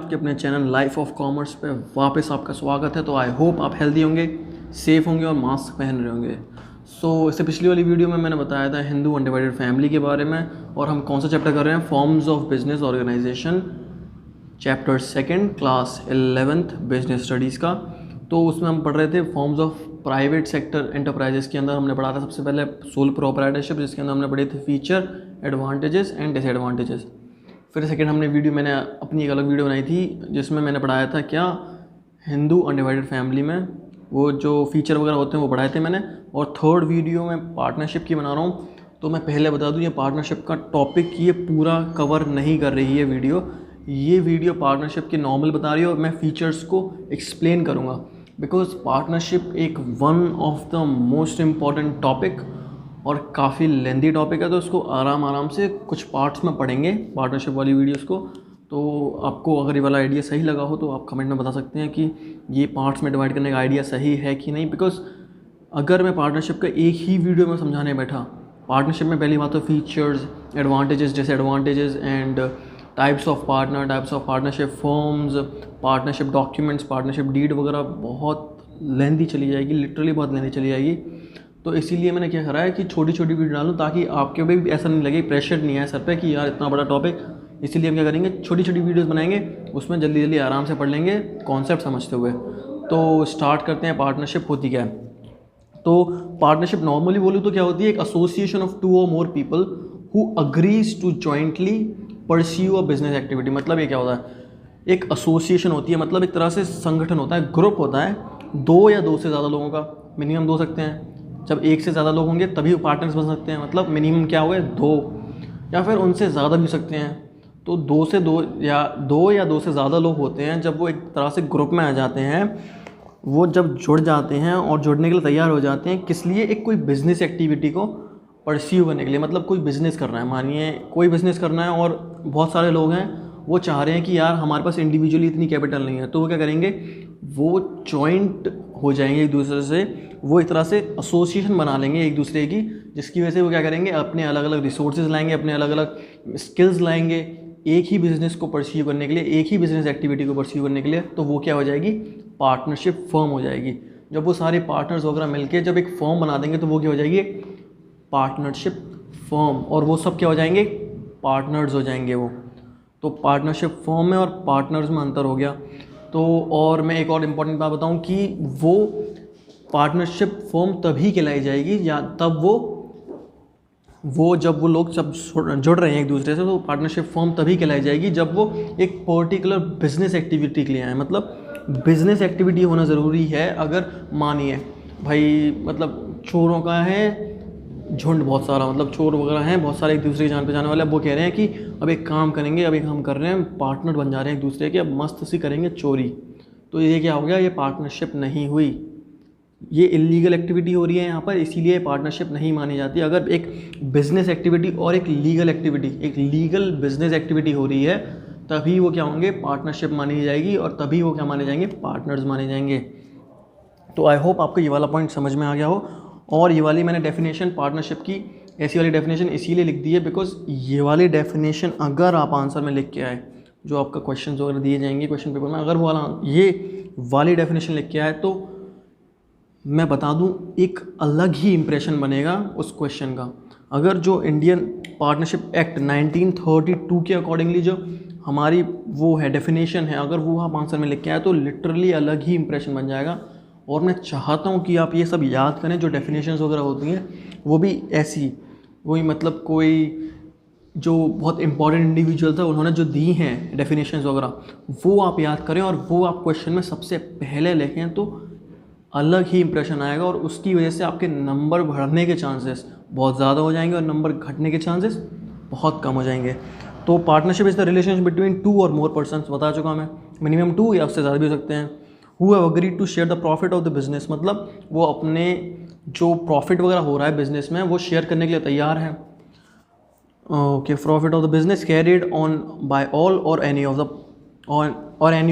आपके अपने channel life of commerce पे वापस आपका स्वागत है। तो आई होप आप हेल्दी होंगे, सेफ़ होंगे और मास्क पहन रहे होंगे। इससे पिछली वाली वीडियो में मैंने बताया था हिंदू अनडिवाइडेड फैमिली के बारे में, और हम कौन सा चैप्टर कर रहे हैं, forms of business organization, chapter 2 class 11th business studies का। तो उसमें हम पढ़ रहे थे forms of private sector enterprises के अंदर हमने पढ़ा था सबसे पहले सोल प्रोप्राइटरशिप, जिसके अंदर हमने पढ़े थे फीचर, एडवांटेजेस एंड डिसएडवांटेजेस। फिर सेकेंड मैंने अपनी एक अलग वीडियो बनाई थी जिसमें मैंने पढ़ाया था क्या हिंदू अनडिवाइडेड फैमिली में वो जो फीचर वगैरह होते हैं वो पढ़ाए थे मैंने। और थर्ड वीडियो में पार्टनरशिप की बना रहा हूँ। तो मैं पहले बता दूँ, ये पार्टनरशिप का टॉपिक ये पूरा कवर नहीं कर रही है ये वीडियो पार्टनरशिप की नॉर्मल बता रही है, और मैं फीचर्स को एक्सप्लेन करूँगा बिकॉज पार्टनरशिप एक one of the most important topic और काफ़ी लेंदी टॉपिक है। तो उसको आराम से कुछ पार्ट्स में पढ़ेंगे पार्टनरशिप वाली वीडियोस को। तो आपको अगर ये वाला आइडिया सही लगा हो तो आप कमेंट में बता सकते हैं कि ये पार्ट्स में डिवाइड करने का आइडिया सही है कि नहीं। बिकॉज अगर मैं पार्टनरशिप का एक ही वीडियो में समझाने बैठा, पार्टनरशिप में पहली बात तो features, advantages, disadvantages and types of partnership forms, partnership documents, partnership deed वगैरह बहुत लेंदी चली जाएगी, लिटरली बहुत लेंदी चली जाएगी। तो इसीलिए मैंने क्या करा है कि छोटी छोटी वीडियो डालूँ ताकि आपके भी ऐसा नहीं लगे, प्रेशर नहीं आए सर पे कि यार इतना बड़ा टॉपिक। इसीलिए हम क्या करेंगे, छोटी छोटी वीडियोस बनाएंगे, उसमें जल्दी आराम से पढ़ लेंगे कॉन्सेप्ट समझते हुए। तो स्टार्ट करते हैं, पार्टनरशिप होती क्या है। तो पार्टनरशिप नॉर्मली बोलूँ तो क्या होती है, एक association of 2 or more people who agrees to jointly pursue a business activity. मतलब ये क्या होता है, एक एसोसिएशन होती है, मतलब एक तरह से संगठन होता है, ग्रुप होता है 2 या 2 से ज़्यादा लोगों का, मिनिमम 2 हो सकते हैं। जब 1 से ज़्यादा लोग होंगे तभी पार्टनर्स बन सकते हैं, मतलब मिनिमम क्या हुए 2, या फिर उनसे ज़्यादा भी हो सकते हैं। तो 2 या 2 से ज़्यादा लोग होते हैं, जब वो एक तरह से ग्रुप में आ जाते हैं, वो जब जुड़ जाते हैं और जुड़ने के लिए तैयार हो जाते हैं, किस लिए, एक कोई बिज़नेस एक्टिविटी को परस्यू करने के लिए। मतलब कोई बिज़नेस करना है, मानिए कोई बिज़नेस करना है और बहुत सारे लोग हैं, वो चाह रहे हैं कि यार हमारे पास इंडिविजुअली इतनी कैपिटल नहीं है, तो वो क्या करेंगे, वो जॉइंट हो जाएंगे एक दूसरे से, वो एक तरह से एसोसिएशन बना लेंगे एक दूसरे की, जिसकी वजह से वो क्या करेंगे, अपने अलग अलग रिसोर्सेज लाएंगे, अपने अलग अलग स्किल्स लाएंगे एक ही बिज़नेस को परस्यू करने के लिए, एक ही बिज़नेस एक्टिविटी को परस्यू करने के लिए। तो वो क्या हो जाएगी, पार्टनरशिप फर्म हो जाएगी। जब वो सारे पार्टनर्स वगैरह मिलकर जब एक फर्म बना देंगे तो वो क्या हो जाएगी, पार्टनरशिप फर्म, और वो सब क्या हो जाएंगे, पार्टनर्स हो जाएंगे वो। तो पार्टनरशिप फर्म में और पार्टनर्स में अंतर हो गया। तो और मैं एक और इम्पॉर्टेंट बात बताऊं कि वो पार्टनरशिप फर्म तभी कहलाई जाएगी या तब वो जब वो लोग सब जुड़ रहे हैं एक दूसरे से, तो पार्टनरशिप फर्म तभी कहलाई जाएगी जब वो एक पर्टिकुलर बिजनेस एक्टिविटी के लिए आए। मतलब बिजनेस एक्टिविटी होना ज़रूरी है। अगर मानिए भाई, मतलब चोरों का है झुंड बहुत सारा, मतलब चोर वगैरह हैं बहुत सारे एक दूसरे की जान पहचाने वाले, अब वो कह रहे हैं कि अब एक काम करेंगे, अब एक काम कर रहे हैं, पार्टनर बन जा रहे हैं एक दूसरे के, अब मस्त सी करेंगे चोरी। तो ये क्या हो गया, ये पार्टनरशिप नहीं हुई, ये इलीगल एक्टिविटी हो रही है यहाँ पर, इसीलिए पार्टनरशिप नहीं मानी जाती। अगर एक बिजनेस एक्टिविटी और एक लीगल एक्टिविटी, एक लीगल बिजनेस एक्टिविटी हो रही है, तभी वो क्या होंगे, पार्टनरशिप मानी जाएगी, और तभी वो क्या माने जाएंगे, पार्टनर्स माने जाएंगे। तो आई होप आपको ये वाला पॉइंट समझ में आ गया हो। और ये वाली मैंने डेफिनेशन पार्टनरशिप की, ऐसी वाली डेफिनेशन इसीलिए लिख दी है बिकॉज ये वाली डेफिनेशन अगर आप आंसर में लिख के आए, जो आपका क्वेश्चन वगैरह दिए जाएंगे क्वेश्चन पेपर में, अगर वो वाला ये वाली डेफिनेशन लिख के आए तो मैं बता दूं एक अलग ही इंप्रेशन बनेगा उस क्वेश्चन का। अगर जो इंडियन पार्टनरशिप एक्ट 1932 के अकॉर्डिंगली जो हमारी वो है डेफिनेशन है, अगर वो आप आंसर में लिख के आए तो लिटरली अलग ही इंप्रेशन बन जाएगा। और मैं चाहता हूँ कि आप ये सब याद करें, जो डेफिनेशंस वगैरह होती हैं वो भी ऐसी, वही मतलब कोई जो बहुत इंपॉर्टेंट इंडिविजुअल था उन्होंने जो दी हैं डेफिनेशंस वगैरह, वो आप याद करें और वो आप क्वेश्चन में सबसे पहले लिखें, तो अलग ही इंप्रेशन आएगा, और उसकी वजह से आपके नंबर बढ़ने के चांसेस बहुत ज़्यादा हो जाएंगे और नंबर घटने के चांसेस बहुत कम हो जाएंगे। तो partnership is the relationship between 2 or more persons, बता चुका मैं, मिनिमम 2 या उससे ज़्यादा भी हो सकते हैं। Who have agreed to share the profit of the business, मतलब वो अपने जो प्रॉफिट वगैरह हो रहा है बिजनेस में वो शेयर करने के लिए तैयार हैं। Okay, profit of the business carried on by all or any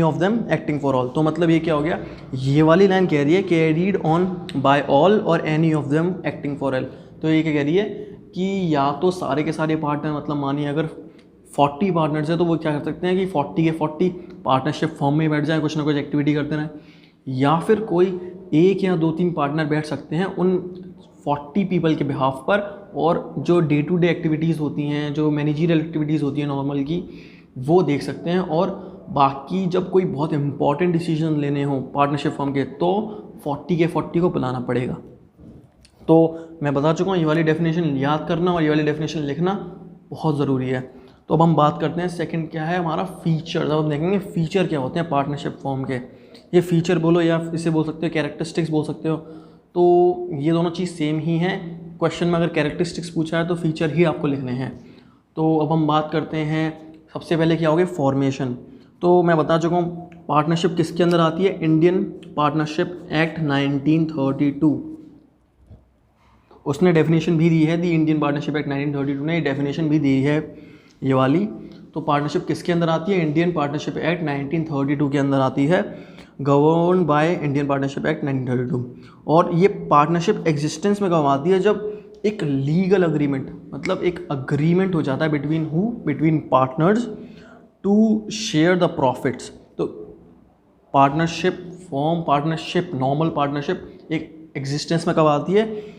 of them acting for all. तो मतलब ये क्या हो गया, ये वाली लाइन कह रही है carried on by all or any of them acting for all. तो ये क्या कह रही है कि या तो सारे के सारे पार्टनर, मतलब मानिए अगर 40 पार्टनर्स है तो वो क्या कर सकते हैं कि 40 के 40 पार्टनरशिप फॉर्म में बैठ जाए, कुछ ना कुछ एक्टिविटी करते रहें, या फिर कोई एक या 2-3 पार्टनर बैठ सकते हैं उन 40 पीपल के बिहाफ पर, और जो डे टू डे एक्टिविटीज़ होती हैं, जो मैनेजरियल एक्टिविटीज़ होती हैं नॉर्मल की, वो देख सकते हैं। और बाकी जब कोई बहुत इंपॉर्टेंट डिसीजन लेने हों पार्टनरशिप फॉर्म के, तो 40 के 40 को बुलाना पड़ेगा। तो मैं बता चुका हूँ, ये वाली डेफिनेशन याद करना और ये वाली डेफिनेशन लिखना बहुत ज़रूरी है। तो अब हम बात करते हैं सेकंड क्या है हमारा फीचर। अब हम देखेंगे फीचर क्या होते हैं पार्टनरशिप फॉर्म के। ये फीचर बोलो या इसे बोल सकते हो कैरेक्टरिस्टिक्स बोल सकते हो, तो ये दोनों चीज़ सेम ही हैं। क्वेश्चन में अगर कैरेक्टरिस्टिक्स पूछा है तो फीचर ही आपको लिखने हैं। तो अब हम बात करते हैं सबसे पहले क्या हो गया फॉर्मेशन। तो मैं बता चुका हूँ पार्टनरशिप किसके अंदर आती है, इंडियन पार्टनरशिप एक्ट 1932। उसने डेफिनेशन भी दी है, दी इंडियन पार्टनरशिप एक्ट 1932 ने डेफिनेशन भी दी है ये वाली। तो पार्टनरशिप किसके अंदर आती है, इंडियन पार्टनरशिप एक्ट 1932 के अंदर आती है, govern by Indian partnership act 1932। और ये पार्टनरशिप एग्जिस्टेंस में कब आती है, जब एक लीगल अग्रीमेंट, मतलब एक अग्रीमेंट हो जाता है between partners to share the profits. तो partnership firm, partnership, normal partnership एक एग्जिस्टेंस में कब आती है,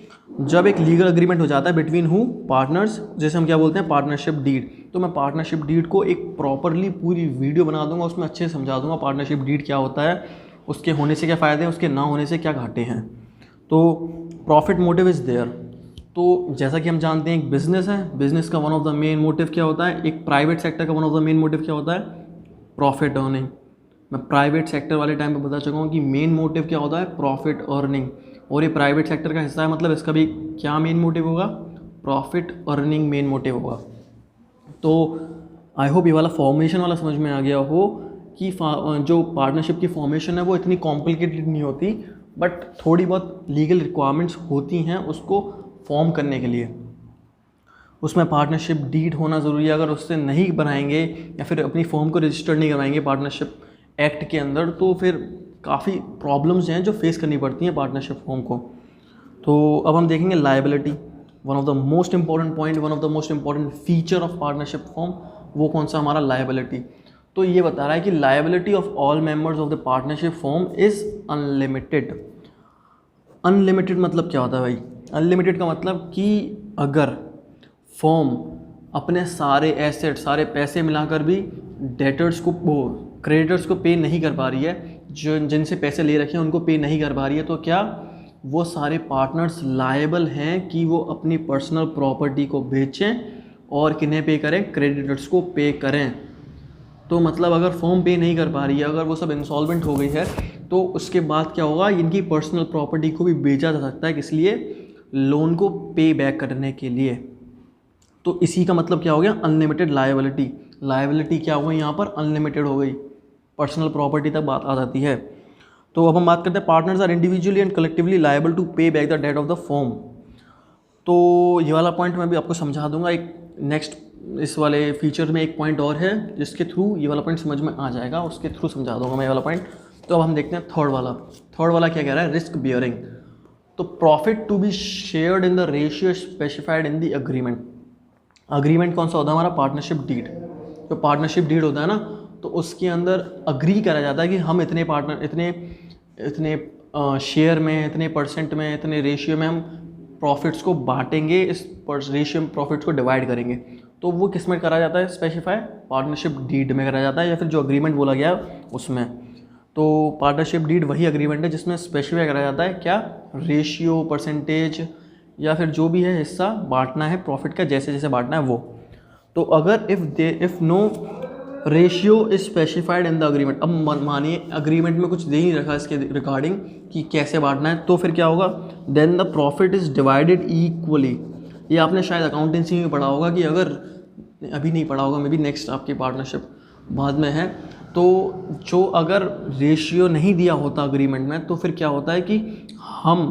जब एक लीगल अग्रीमेंट हो जाता है बिटवीन पार्टनर्स, जैसे हम क्या बोलते हैं पार्टनरशिप डीड। तो मैं पार्टनरशिप डीड को एक प्रॉपरली पूरी वीडियो बना दूंगा, उसमें अच्छे से समझा दूंगा पार्टनरशिप डीड क्या होता है, उसके होने से क्या फ़ायदे हैं, उसके ना होने से क्या घाटे हैं। तो प्रॉफिट मोटिव इज़ देयर। तो जैसा कि हम जानते हैं एक बिज़नेस है, बिज़नेस का one of the main motive क्या होता है, एक प्राइवेट सेक्टर का one of the main motive क्या होता है, प्रॉफिट अर्निंग। मैं प्राइवेट सेक्टर वाले टाइम पे बता चुका हूँ कि मेन मोटिव क्या होता है, प्रॉफिट अर्निंग। और ये प्राइवेट सेक्टर का हिस्सा है, मतलब इसका भी क्या मेन मोटिव होगा, प्रॉफिट अर्निंग मेन मोटिव होगा। तो आई होप ये वाला फॉर्मेशन वाला समझ में आ गया हो कि जो पार्टनरशिप की फॉर्मेशन है वो इतनी कॉम्प्लिकेटेड नहीं होती, बट थोड़ी बहुत लीगल रिक्वायरमेंट्स होती हैं उसको फॉर्म करने के लिए। उसमें पार्टनरशिप डीड होना ज़रूरी है। अगर उससे नहीं बनाएंगे या फिर अपनी फॉर्म को रजिस्टर नहीं करवाएंगे पार्टनरशिप एक्ट के अंदर, तो फिर काफ़ी प्रॉब्लम्स हैं जो फेस करनी पड़ती हैं पार्टनरशिप फॉर्म को। तो अब हम देखेंगे liability, one of the most important point, one of the most important feature of partnership form. वो कौन सा, हमारा लायबिलिटी। तो ये बता रहा है कि liability of all members of the partnership form is unlimited. Unlimited मतलब क्या होता है भाई, अनलिमिटेड का मतलब कि अगर फॉर्म अपने सारे एसेट, सारे पैसे मिलाकर भी डेटर्स को, क्रेडिटर्स को पे नहीं कर पा रही है, जो जिनसे पैसे ले रखे हैं उनको पे नहीं कर पा रही है, तो क्या वो सारे पार्टनर्स लायबल हैं कि वो अपनी पर्सनल प्रॉपर्टी को बेचें और किन्हें पे करें, क्रेडिटर्स को पे करें। तो मतलब अगर फॉर्म पे नहीं कर पा रही है, अगर वो सब इंसॉल्वेंट हो गई है, तो उसके बाद क्या होगा, इनकी पर्सनल प्रॉपर्टी को भी बेचा जा सकता है, किस लिए, लोन को पे बैक करने के लिए। तो इसी का मतलब क्या हो गया, अनलिमिटेड लायबिलिटी। लायबिलिटी क्या हो गई यहाँ पर, अनलिमिटेड हो गई, पर्सनल प्रॉपर्टी तक बात आ जाती है। तो अब हम बात करते हैं partners are individually and collectively liable to pay back the debt of the firm. तो ये वाला पॉइंट मैं भी आपको समझा दूंगा। एक नेक्स्ट इस वाले फीचर में एक पॉइंट और है जिसके थ्रू ये वाला पॉइंट समझ में आ जाएगा, उसके थ्रू समझा दूंगा मैं ये वाला पॉइंट। तो अब हम देखते हैं थर्ड वाला। थर्ड वाला क्या कह रहा है, रिस्क बियरिंग। तो profit to be shared in the ratio specified in the agreement. Agreement कौन सा होता है हमारा, पार्टनरशिप डीड। जो पार्टनरशिप डीड होता है ना, तो उसके अंदर अग्री करा जाता है कि हम इतने पार्टनर, इतने शेयर में, इतने परसेंट में, इतने रेशियो में हम प्रॉफिट्स को बांटेंगे, इस रेशियो में प्रॉफिट्स को डिवाइड करेंगे। तो वो किस में करा जाता है, स्पेसिफाई पार्टनरशिप डीड में करा जाता है, या फिर जो अग्रीमेंट बोला गया है उसमें। तो पार्टनरशिप डीड वही अग्रीमेंट है जिसमें स्पेसिफाई करा जाता है क्या, रेशियो, परसेंटेज, या फिर जो भी है हिस्सा बांटना है प्रॉफिट का, जैसे जैसे बांटना है वो। तो अगर if no ratio is specified in the agreement, अब मानिए अग्रीमेंट में कुछ दे ही रखा इसके रिगार्डिंग कि कैसे बांटना है, तो फिर क्या होगा, then the profit is divided equally. ये आपने शायद अकाउंटेंसी में पढ़ा होगा कि अगर, अभी नहीं पढ़ा होगा, मे बी नेक्स्ट आपकी पार्टनरशिप बाद में है, तो जो अगर रेशियो नहीं दिया होता अग्रीमेंट में, तो फिर क्या होता है कि हम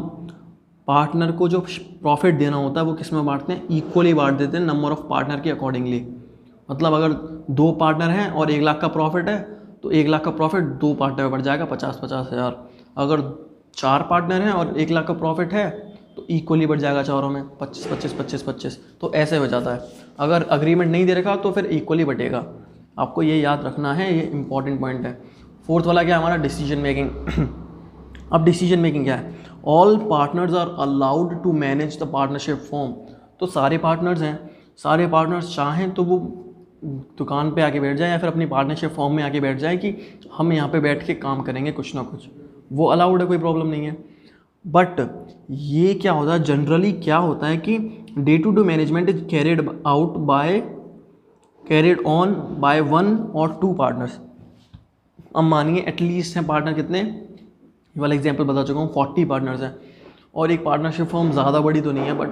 पार्टनर को जो प्रॉफिट देना होता है वो किस में बांटते हैं, इक्वली बांट देते हैं नंबर ऑफ पार्टनर के अकॉर्डिंगली। मतलब अगर 2 पार्टनर हैं और 1 लाख का प्रॉफिट है, तो 1 लाख का प्रॉफिट 2 पार्टनर में बढ़ जाएगा 50-50 हज़ार। अगर 4 पार्टनर हैं और 1 लाख का प्रॉफिट है, तो इक्वली बढ़ जाएगा चारों में 25-25-25-25। तो ऐसे हो जाता है। अगर अग्रीमेंट नहीं दे रखा तो फिर इक्वली बटेगा। आपको ये याद रखना है, ये इंपॉर्टेंट पॉइंट है। फोर्थ वाला क्या है हमारा, डिसीजन मेकिंग। अब डिसीजन मेकिंग क्या है, all partners are allowed to manage the partnership firm. तो सारे पार्टनर्स हैं, सारे पार्टनर्स चाहें तो वो दुकान पे आके बैठ जाए या फिर अपनी पार्टनरशिप फॉर्म में आके बैठ जाए कि हम यहाँ पे बैठ के काम करेंगे कुछ ना कुछ, वो अलाउड है, कोई प्रॉब्लम नहीं है। बट ये क्या होता है, जनरली क्या होता है कि day to day management is carried on by one और टू पार्टनर्स। अब मानिए एटलीस्ट हैं पार्टनर कितने, ये वाला एग्जांपल बता चुका हूँ, 40 पार्टनर्स हैं और एक पार्टनरशिप फॉर्म ज़्यादा बड़ी तो नहीं है, बट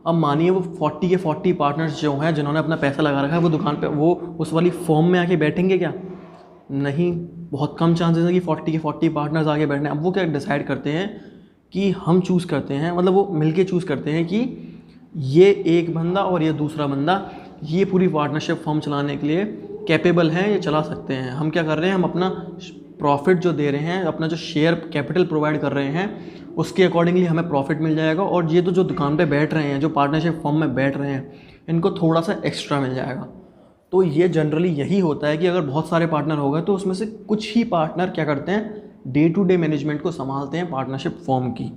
अब मानिए वो 40 के 40 पार्टनर्स जो हैं जिन्होंने अपना पैसा लगा रखा है वो दुकान पे वो उस वाली फॉर्म में आके बैठेंगे क्या? नहीं, बहुत कम चांसेस है कि 40 के 40 पार्टनर्स आगे बैठने। अब वो क्या डिसाइड करते हैं कि हम चूज़ करते हैं, मतलब वो मिलके चूज़ करते हैं कि ये एक बंदा और ये दूसरा बंदा ये पूरी पार्टनरशिप फॉर्म चलाने के लिए कैपेबल हैं, ये चला सकते हैं। हम क्या कर रहे हैं, हम अपना प्रॉफिट जो दे रहे हैं, अपना जो शेयर कैपिटल प्रोवाइड कर रहे हैं उसके अकॉर्डिंगली हमें प्रॉफिट मिल जाएगा, और ये तो जो दुकान पे बैठ रहे हैं, जो पार्टनरशिप फॉर्म में बैठ रहे हैं, इनको थोड़ा सा एक्स्ट्रा मिल जाएगा। तो ये जनरली यही होता है कि अगर बहुत सारे पार्टनर हो गए तो उसमें से कुछ ही पार्टनर क्या करते हैं, डे टू डे मैनेजमेंट को संभालते हैं पार्टनरशिप फॉर्म की।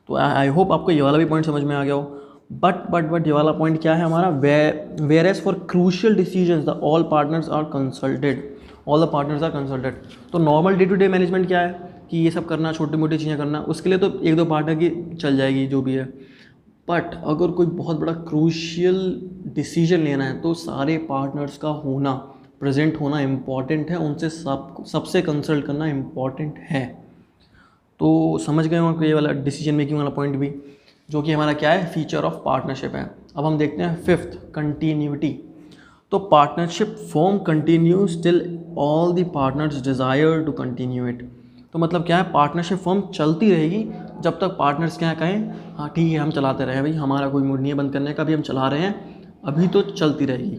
तो आई होप आपको ये वाला भी पॉइंट समझ में आ गया हो। बट ये वाला पॉइंट क्या है हमारा, where as for crucial decisions the all partners are consulted, all the partners are consulted. तो normal day to day management क्या है कि ये सब करना, छोटी मोटी चीज़ें करना, उसके लिए तो एक दो पार्टनर की चल जाएगी जो भी है। बट अगर कोई बहुत बड़ा क्रूशियल डिसीजन लेना है तो सारे पार्टनर्स का होना, प्रेजेंट होना इम्पॉर्टेंट है, उनसे सबसे कंसल्ट करना इम्पॉर्टेंट है। तो समझ गए होंगे ये वाला डिसीजन मेकिंग वाला पॉइंट भी, जो कि हमारा क्या है, फीचर ऑफ पार्टनरशिप है। अब हम देखते हैं फिफ्थ, कंटिन्यूटी। तो partnership firm continues till all the partners desire to continue it. तो मतलब क्या है, पार्टनरशिप फॉर्म चलती रहेगी जब तक पार्टनर्स क्या कहें, हाँ ठीक है हम चलाते रहे भाई, हमारा कोई मूड नहीं है बंद करने का, अभी हम चला रहे हैं, अभी तो चलती रहेगी।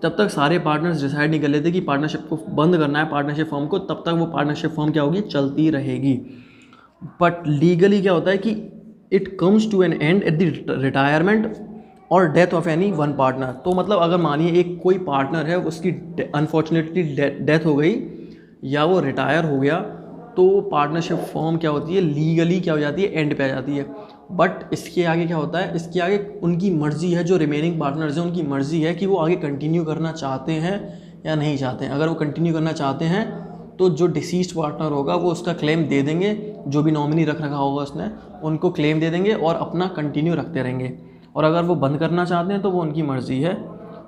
जब तक सारे पार्टनर्स डिसाइड नहीं कर लेते कि पार्टनरशिप को बंद करना है, पार्टनरशिप फॉर्म को, तब तक वो पार्टनरशिप फॉर्म क्या होगी, चलती रहेगी। बट लीगली क्या होता है कि it comes to an end at the retirement or death of any one partner. तो मतलब अगर मानिए एक कोई पार्टनर है, उसकी अनफॉर्चुनेटली डेथ हो गई या वो रिटायर हो गया, तो पार्टनरशिप फॉर्म क्या होती है, लीगली क्या हो जाती है, एंड पे आ जाती है। बट इसके आगे क्या होता है, इसके आगे उनकी मर्ज़ी है, जो रिमेनिंग पार्टनर्स हैं उनकी मर्ज़ी है कि वो आगे कंटिन्यू करना चाहते हैं या नहीं चाहते हैं। अगर वो कंटिन्यू करना चाहते हैं तो जो डिसीज्ड पार्टनर होगा वो उसका क्लेम दे देंगे, जो भी नॉमिनी रख रखा होगा उसने उनको क्लेम दे देंगे और अपना कंटिन्यू रखते रहेंगे। और अगर वो बंद करना चाहते हैं तो वो उनकी मर्ज़ी है,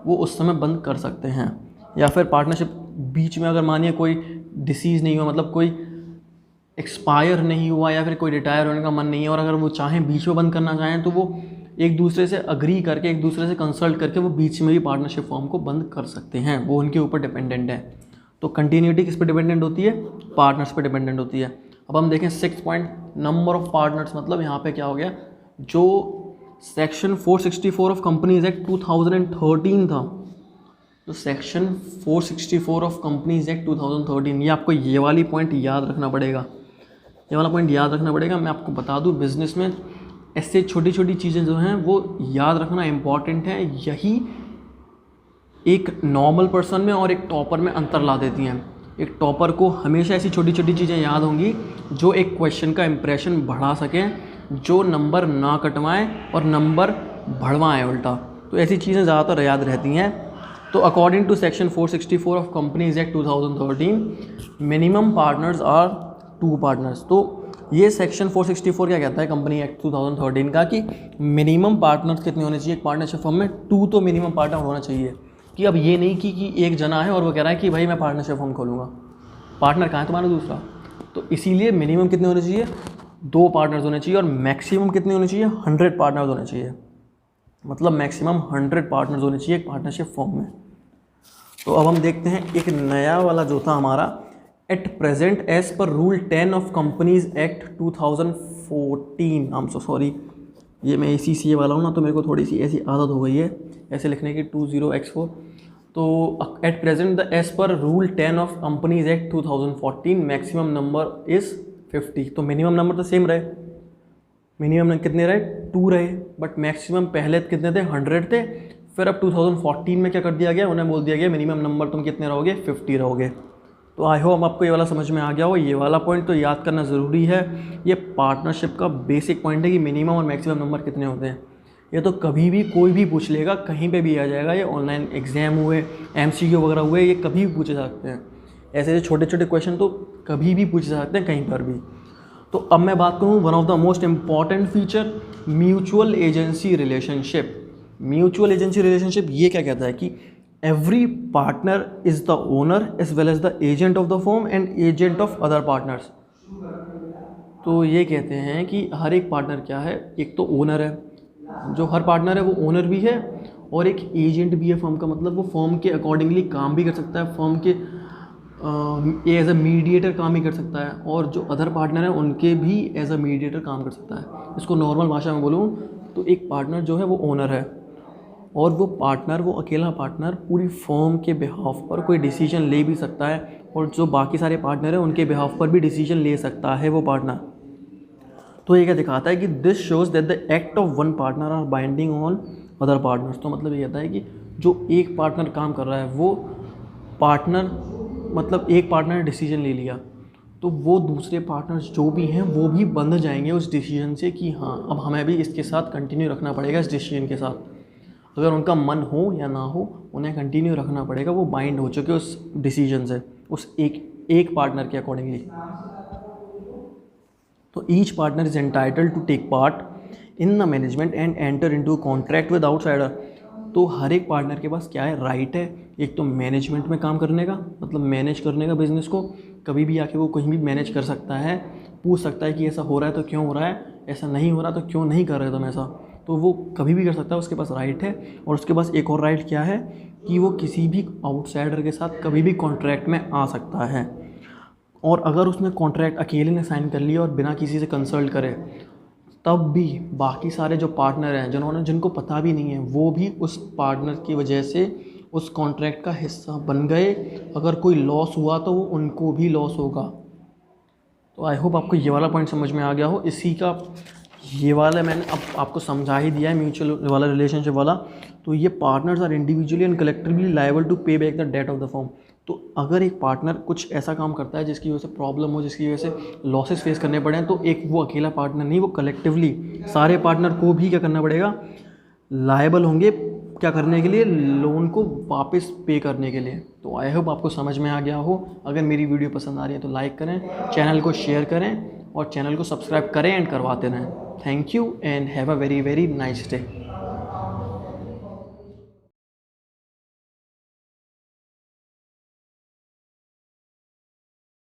वो उस समय बंद कर सकते हैं। या फिर पार्टनरशिप बीच में अगर मानिए कोई डिसीज़ नहीं हुआ, मतलब कोई एक्सपायर नहीं हुआ या फिर कोई रिटायर होने का मन नहीं है, और अगर वो चाहें बीच में बंद करना चाहें तो वो एक दूसरे से अग्री करके, एक दूसरे से कंसल्ट करके वो बीच में भी पार्टनरशिप फॉर्म को बंद कर सकते हैं, वो उनके ऊपर डिपेंडेंट है। तो कंटिन्यूटी किस पे डिपेंडेंट होती है, पार्टनर्स पे डिपेंडेंट होती है। अब हम देखें 6 पॉइंट, नंबर ऑफ पार्टनर्स। मतलब यहाँ पे क्या हो गया, जो सेक्शन 464 ऑफ कंपनीज एक्ट 2013 था, तो सेक्शन 464 ऑफ कंपनीज एक्ट 2013, ये आपको ये वाली पॉइंट याद रखना पड़ेगा, ये वाला पॉइंट याद रखना पड़ेगा। मैं आपको बता दूं, बिज़नेस में ऐसे छोटी छोटी चीज़ें जो हैं वो याद रखना इम्पॉर्टेंट है। यही एक नॉर्मल पर्सन में और एक टॉपर में अंतर ला देती हैं। एक टॉपर को हमेशा ऐसी छोटी छोटी चीज़ें याद होंगी जो एक क्वेश्चन का इम्प्रेशन बढ़ा सकें, जो नंबर ना कटवाएं और नंबर बढ़वाएं उल्टा। तो ऐसी चीज़ें ज़्यादातर याद रहती हैं। तो according to section 464 of companies act 2013, minimum partners are 2 partners. तो ये सेक्शन 464 क्या कहता है कंपनी एक्ट 2013 का, कि मिनिमम पार्टनर्स कितने होने चाहिए एक पार्टनरशिप फर्म में, 2 तो मिनिमम पार्टनर होना चाहिए। कि अब ये नहीं कि एक जना है और वो कह रहा है कि भाई मैं पार्टनरशिप फर्म खोलूँगा, पार्टनर कहाँ है तुम्हारा दूसरा। तो इसीलिए मिनिमम कितने होने चाहिए, 2 पार्टनर्स होने चाहिए, और मैक्सिमम कितने होने चाहिए, 100 पार्टनर्स होने चाहिए। मतलब मैक्सिमम 100 पार्टनर्स होने चाहिए एक पार्टनरशिप फर्म में। तो अब हम देखते हैं एक नया वाला जो था हमारा, at present as per rule 10 of companies act 2014, I am so sorry, ये मैं ACCA वाला हूँ ना, तो मेरे को थोड़ी सी ऐसी आदत हो गई है ऐसे लिखने की 20x4। तो at present the as per rule 10 of companies act 2014 maximum number is 50। तो मिनिमम नंबर तो सेम रहे, मिनिमम कितने रहे, 2 रहे, बट मैक्सिमम पहले कितने थे, 100 थे, फिर अब 2014 में क्या कर दिया गया, उन्हें बोल दिया गया मिनिमम नंबर तुम कितने रहोगे, 50 रहोगे। तो आई होप आपको ये वाला समझ में आ गया हो। ये वाला पॉइंट तो याद करना ज़रूरी है। ये पार्टनरशिप का बेसिक पॉइंट है कि मिनिमम और मैक्सिमम नंबर कितने होते हैं। ये तो कभी भी कोई भी पूछ लेगा, कहीं पे भी आ जाएगा। ये ऑनलाइन एग्ज़ाम हुए, MCQ वगैरह हुए, ये कभी भी पूछे जा सकते हैं। ऐसे छोटे छोटे क्वेश्चन तो कभी भी पूछे जा सकते हैं, कहीं पर भी। तो अब मैं बात करूँ one of the most important feature, mutual agency relationship. Mutual agency relationship ये क्या कहता है कि every partner is the owner as well as the agent of the firm and agent of other partners. तो ये कहते हैं कि हर एक पार्टनर क्या है, एक तो ओनर है, जो हर पार्टनर है वो ओनर भी है, और एक एजेंट भी है फर्म का। मतलब वो फर्म के अकॉर्डिंगली काम भी कर सकता है, फर्म के एज अ मीडिएटर काम भी कर सकता है, और जो अदर पार्टनर है उनके भी एज अ मीडिएटर काम कर सकता है। इसको नॉर्मल भाषा में बोलूँ तो एक पार्टनर जो है वो ओनर है, और वो पार्टनर, वो अकेला पार्टनर पूरी फर्म के बिहाफ पर कोई डिसीजन ले भी सकता है, और जो बाकी सारे पार्टनर हैं उनके बिहाफ पर भी डिसीजन ले सकता है वो पार्टनर। तो ये क्या दिखाता है कि this shows that the act of one partner are binding on other partners. तो मतलब ये कहता है कि जो एक पार्टनर काम कर रहा है, वो पार्टनर, मतलब एक पार्टनर ने डिसीजन ले लिया तो वो दूसरे पार्टनर्स जो भी हैं वो भी बंध जाएंगे उस डिसीजन से कि हाँ अब हमें भी इसके साथ कंटिन्यू रखना पड़ेगा, इस डिसीजन के साथ। अगर उनका मन हो या ना हो, उन्हें कंटिन्यू रखना पड़ेगा। वो बाइंड हो चुके उस डिसीजन से, उस एक पार्टनर के अकॉर्डिंगली। तो each partner is entitled to take part in the management and enter into contract with outsider. तो हर एक पार्टनर के पास क्या है, राइट है, एक तो मैनेजमेंट में काम करने का, मतलब मैनेज करने का बिजनेस को। कभी भी आके वो कहीं भी मैनेज कर सकता है, पूछ सकता है कि ऐसा हो रहा है तो क्यों हो रहा है, ऐसा नहीं हो रहा तो क्यों नहीं कर रहे तुम ऐसा। तो वो कभी भी कर सकता है, उसके पास राइट है। और उसके पास एक और राइट क्या है कि वो किसी भी आउटसाइडर के साथ कभी भी कॉन्ट्रैक्ट में आ सकता है। और अगर उसने कॉन्ट्रैक्ट अकेले ने साइन कर लिया और बिना किसी से कंसल्ट करे, तब भी बाकी सारे जो पार्टनर हैं जिनको पता भी नहीं है, वो भी उस पार्टनर की वजह से उस कॉन्ट्रैक्ट का हिस्सा बन गए। अगर कोई लॉस हुआ तो वो उनको भी लॉस होगा। तो आई होप आपको ये वाला पॉइंट समझ में आ गया हो। इसी का ये वाला मैंने अब आपको समझा ही दिया है, म्यूचुअल वाला, रिलेशनशिप वाला। तो ये partners are individually and collectively liable to pay back the debt of the firm. तो अगर एक पार्टनर कुछ ऐसा काम करता है जिसकी वजह से प्रॉब्लम हो, जिसकी वजह से लॉसेस फेस करने पड़े, तो एक वो अकेला पार्टनर नहीं, वो कलेक्टिवली सारे पार्टनर को भी क्या करना पड़ेगा, लायबल होंगे क्या करने के लिए, लोन को वापस पे करने के लिए। तो आई होप आपको समझ में आ गया हो। अगर मेरी वीडियो पसंद आ रही है तो लाइक करें, चैनल को शेयर करें और चैनल को सब्सक्राइब करें एंड करवाते रहें। Thank you and have a very very nice day.